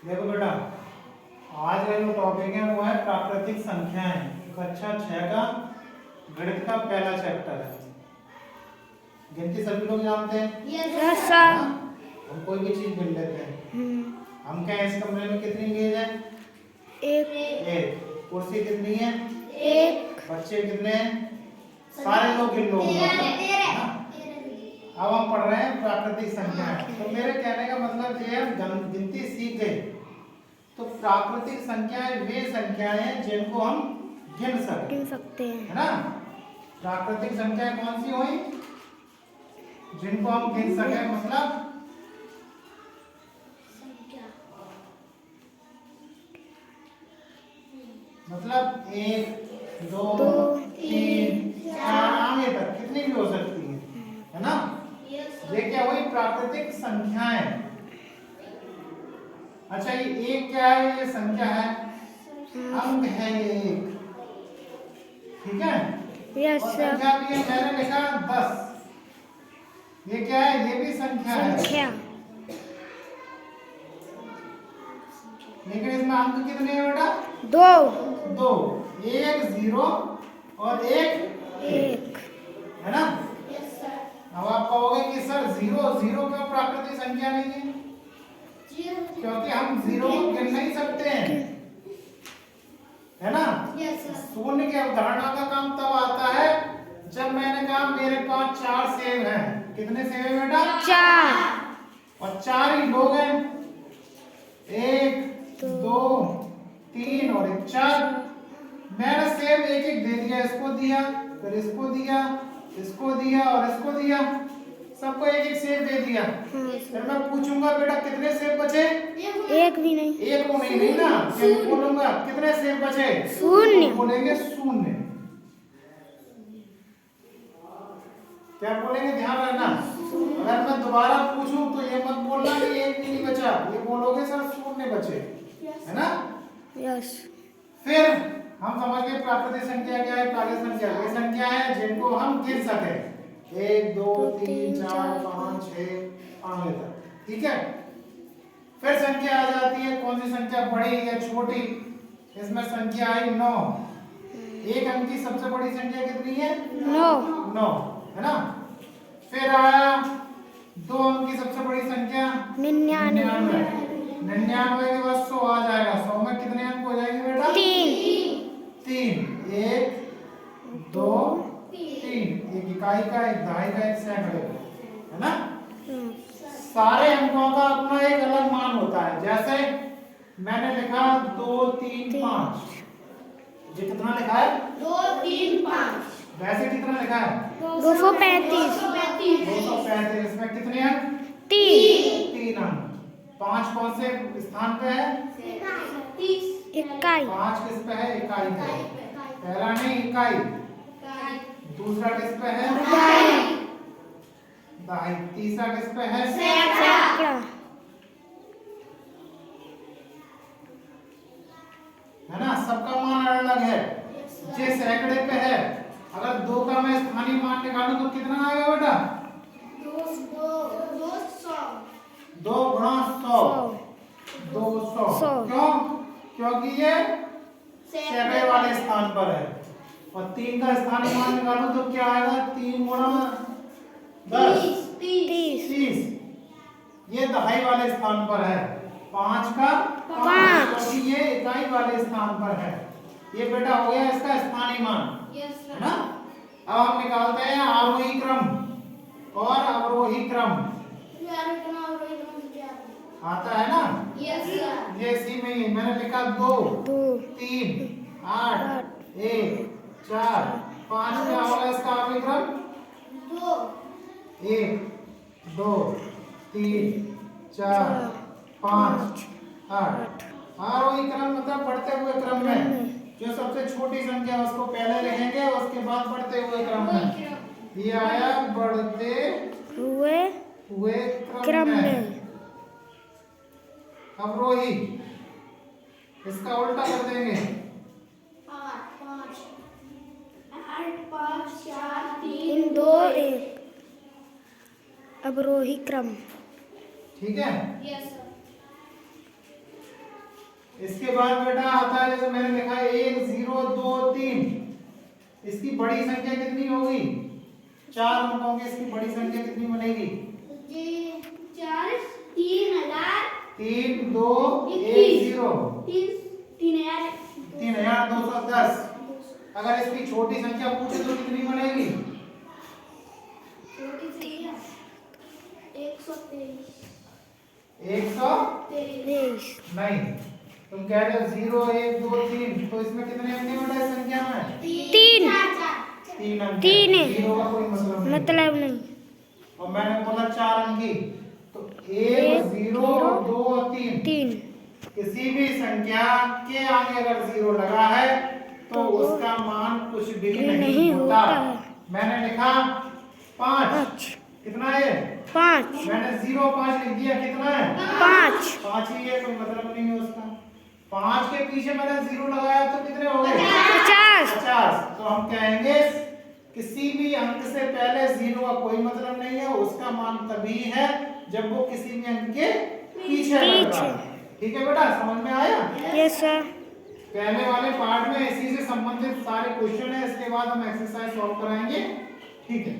देखो बेटा, आज का जो टॉपिक है वो है प्राकृतिक संख्याएं। कक्षा 6 का गणित का पहला चैप्टर है। गिनती सभी लोग जानते हैं? Yes sir. हम कोई भी चीज गिन लेते हैं। हम क्या इस कमरे में कितनी मेज है? एक। कुर्सी कितनी है? एक। बच्चे कितने हैं? सारे लोग गिन लो। अब हम पढ़ रहे हैं प्राकृतिक संख्याएं। तो मेरे कहने का मतलब ये है, हम गिनती सीख गए तो प्राकृतिक संख्याएं वे संख्याएं हैं जिनको हम गिन सकते हैं, है ना। प्राकृतिक संख्याएं कौन सी हुई? जिनको हम गिन सके, मतलब 1 2 3 4 आगे तक कितनी भी हो सकती है ना। ये क्या हुई? प्राकृतिक संख्याएं। अच्छा, ये एक क्या है? ये संख्या है, अंक है ये एक, ठीक है। यस और सर। संख्या भी है, मैंने लिखा 10। ये क्या है? ये भी संख्या है, लेकिन इसमें अंक कितने हैं बेटा? दो। 1 0 और 1 है ना। अब आप कहोगे कि सर 0 0 क्यों प्राकृतिक संख्या नहीं है? क्योंकि हम 0 को गिन नहीं सकते हैं, है ना। शून्य की अवधारणा का काम तब आता है जब मैंने कहा मेरे पास 4 सेब हैं। कितने सेब हैं बेटा? 4। और 4 ही लोग हैं। 1 2 3 और 1 4। मैंने सेब एक एक दे दिया, इसको दिया, फिर इसको दिया, इसको दिया और इसको दिया, सबको एक एक सेब दे दिया। फिर मैं पूछूंगा बेटा कितने सेब बचे? एक भी नहीं। एक को नहीं ना, मैं बोलूंगा कितने सेब बचे? शून्य। बोलेंगे शून्य। क्या बोलेंगे? ध्यान रखना, अगर मैं दोबारा पूछूं तो ये मत बोलना कि एक भी नहीं बचा, ये बोलोगे सर शून्य बचे, है ना। यस। फिर हम समझ गए प्राकृतिक संख्या क्या है। प्राकृतिक संख्या वे संख्या है जिनको हम गिन सके, 1 2 3 4 5 6 आगे तक, ठीक है। फिर संख्या आ जाती है, कौन सी संख्या, बड़ी या छोटी? इसमें संख्या आई 9। एक अंक की सबसे बड़ी संख्या कितनी है? 9, है ना। फिर आया 2 अंक की सबसे बड़ी संख्या 99। 99 के बाद 100 आ जाएगा। 100 में कितने अंक हो जाएंगे बेटा? 3। 1 2 3। एक इकाई का, एक दहाई का, एक सैकड़े का, है ना। सारे अंकों का अपना एक अलग मान होता है। जैसे मैंने लिखा 2 3 5, ये कितना लिखा है? 2 3 5। वैसे कितना लिखा है? 235। 235। इसमें कितने अंक? 3 अंक। 5 कौन से स्थान पे है? इकाई। 5 किस पे है? इकाई पे। पहला नहीं, इकाई। दूसरा किस पे है? दहाई। तीसरा किस पे है? सैकड़ा। है ना, सबका मान अलग है। ये सैकड़े पे है, अगर 2 का मैं स्थानीय मान निकालूं तो कितना आएगा बेटा? 2 गुणा 100, 200। क्यों? क्योंकि ये सैकड़े वाले स्थान पर है। और 3 का स्थानीय मान निकालूं तो क्या आएगा? 3 गुणा 10 30। ये दहाई वाले स्थान पर है। 5 का 5, क्योंकि ये इकाई वाले स्थान पर है। ये बेटा हो गया इसका स्थानीय मान, है ना। अब हम निकालते हैं आरोही क्रम और अवरोही क्रम। आता है ना। ये इसी में ही मैंने लिखा 2 3 8 1 4 5। क्या होगा इसका आरोही क्रम? 1 2 3 4 5 8। आरोही क्रम मतलब बढ़ते हुए क्रम में। जो सबसे छोटी संख्या उसको पहले लिखेंगे, उसके बाद बढ़ते हुए क्रम में। ये आया बढ़ते हुए क्रम में। अवरोही, इसका उल्टा कर देंगे। 8 5 4 3 2 1। अवरोही क्रम, ठीक है। इसके बाद बेटा आता है जैसे मैंने लिखा है 1 0 2 3। इसकी बड़ी संख्या कितनी होगी? 4 अंकों की इसकी बड़ी संख्या कितनी बनेगी? 3 2 1 0 3210। अगर इसकी छोटी संख्या पूछे तो कितनी बनेगी? 123 नहीं, तुम कह रहे हो 0 1 2 3, तो इसमें कितने अंक हैं बेटा इस संख्या में? 3 3 अंक। 3 है। 0 का कोई मतलब नहीं। मतलब नहीं। और मैंने बोला 4 अंक की, तो 1 0 2 3। 3 किसी भी संख्या के आगे अगर 0 लगा है तो उसका मान कुछ भी नहीं होता। मैंने लिखा 5। कितना है? 5 मैंने 0 5 लिख दिया, कितना है? 5 ही है, कोई मतलब नहीं है उसका। 5 के पीछे मैंने 0 लगाया तो कितने हो गए? 50। तो हम कहेंगे किसी भी अंक से पहले 0 का कोई मतलब नहीं है, उसका मान तभी है जब वो किसी भी अंक के पीछे लगता है। ठीक है बेटा, समझ में आया? Yes sir. पहले वाले पार्ट में इसी से संबंधित सारे क्वेश्चन है, इसके बाद हम एक्सरसाइज सॉल्व कराएंगे। ठीक है।